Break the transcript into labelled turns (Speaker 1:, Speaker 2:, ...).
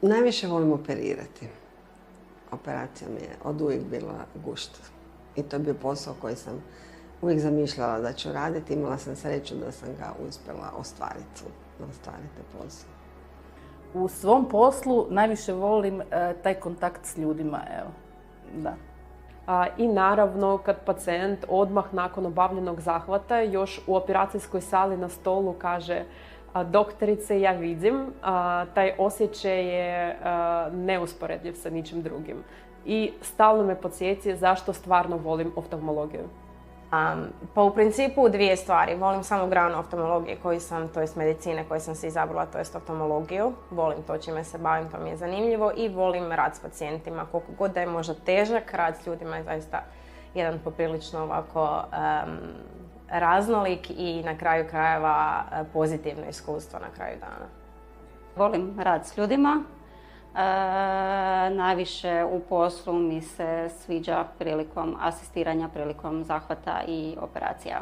Speaker 1: Najviše volim operirati. Operacija mi je od uvijek bila gušt. I to je bio posao koji sam uvijek zamišljala da ću raditi. Imala sam sreću da sam ga uspjela ostvariti posao.
Speaker 2: U svom poslu najviše volim taj kontakt s ljudima, evo. Da.
Speaker 3: I naravno kad pacijent odmah nakon obavljenog zahvata još u operacijskoj sali na stolu kaže doktorice, ja vidim, taj osjećaj je neusporediv sa ničim drugim. I stalno me podsjeća zašto stvarno volim oftalmologiju.
Speaker 4: Pa u principu dvije stvari. Volim samo granu oftalmologije to jest medicine koju sam se izabrala, to jest oftalmologiju. Volim to čime se bavim, to mi je zanimljivo i volim rad s pacijentima. Koliko god da je možda težak, rad s ljudima je zaista jedan poprilično ovako raznolik i na kraju krajeva pozitivno iskustvo na kraju dana.
Speaker 5: Volim rad s ljudima. Najviše u poslu mi se sviđa prilikom asistiranja, prilikom zahvata i operacija.